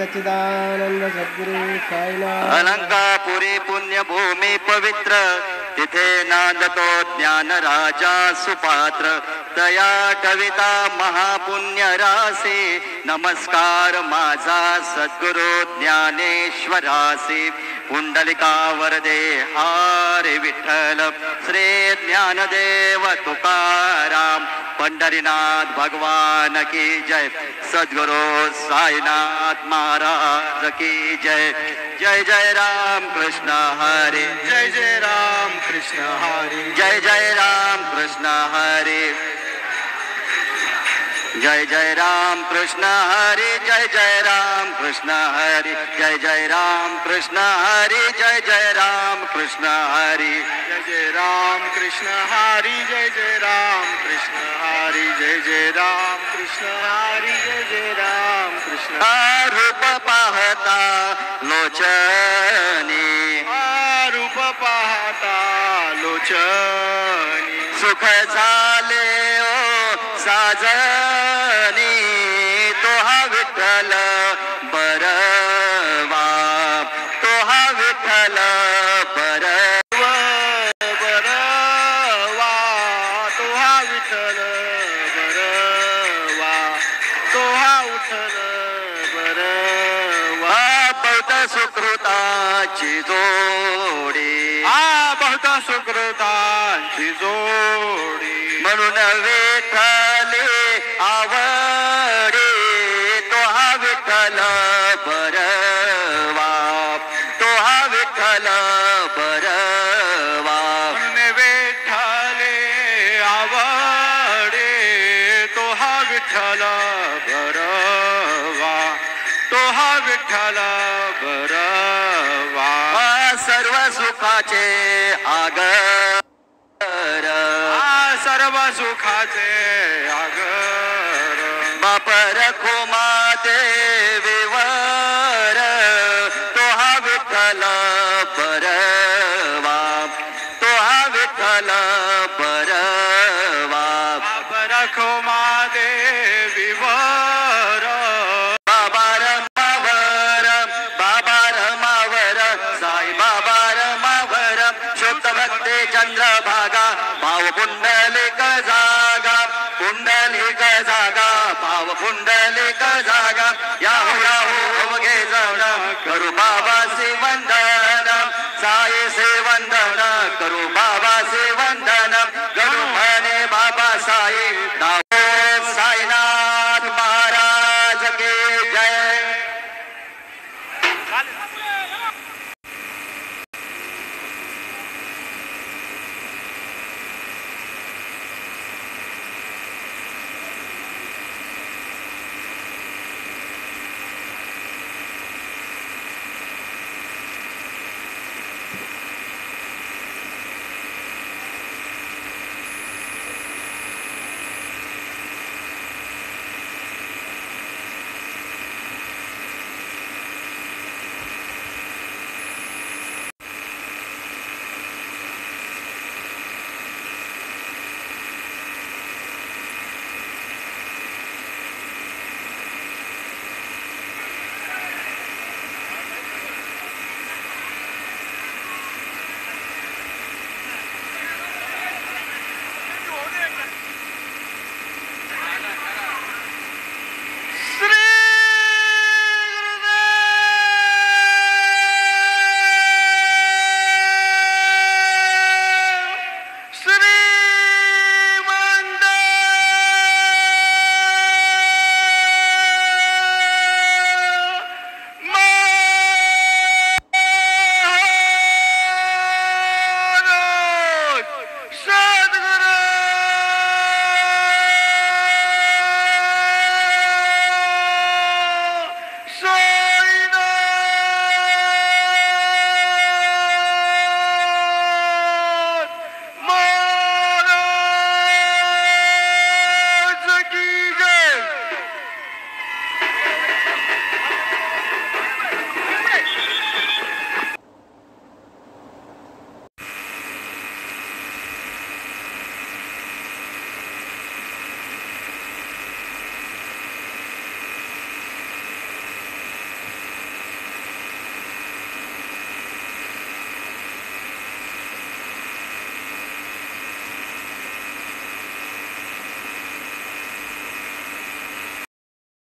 सच्चिदानंद सद्गुरु साईनाथ। अलंकापुरी पुण्यभूमी पवित्र, तिथे नांदतो ज्ञान राजा सुपात्र। तया कविता महापुण्य रासी, नमस्कार माझा सद्गुरु ज्ञानेश्वरासी। पुंडलिका वरदे हारे विठ्ठल, श्री ज्ञानदेव तुकाराम। पंढरीनाथ भगवान की जय, सद्गुरु साईनाथ महाराज की जय। जय जय राम कृष्ण हरे, जय जय राम कृष्ण हरे, जय जय राम कृष्ण हरे। जय जय राम कृष्ण हरे, जय जय राम कृष्ण हरे, जय जय राम कृष्ण हरे, जय जय राम कृष्ण हरे। जय जय राम कृष्ण हरे, जय जय राम कृष्ण हरे, जय जय राम कृष्ण हरे, जय जय राम कृष्ण। रूप पाहता लोचनी, रूप पाहता लोचनी, सुख झाले ओ साजनी। तो हा विठ्ठल बरवा, तो हा विठ्ठल बरवा। बरवा तो हा विठ्ठल बरवा, तो हा विठ्ठल बरवा। बहुत सुकृताची जोडी, बहुत सुकृतांची जोडी, म्हणून विठ्ठले आवडे। तो हा विठ्ठल बरवा, तो हा विठ्ठल बरवा। म्हणून विठ्ठले आवडे, तो हा विठ्ठल बरवा, तो हा विठ्ठल बरवा। सर्व सुखाचे आगर, सर्व सुखाचे आगर, बापर खुमा देवीवर। तो हा विठ्ठल बरवा, तो हा विठ्ठल बरवा। रखो महादेवीवर, बाबा रमावर, बाबा रमावर, साई बाबा रमावर। शुद्ध भक्ती चंद्रभागा, भाव पुंडलिक जागा, पुंडलिक जागा, भाव पुंडलिक जागा। याहू याहू अवघे जण, करू बाबासी वंदन, साई से वंदन, करू बाबासी वंदन। करू म्हणे बाबा साई, दावो साईनाथ महाराज की जय।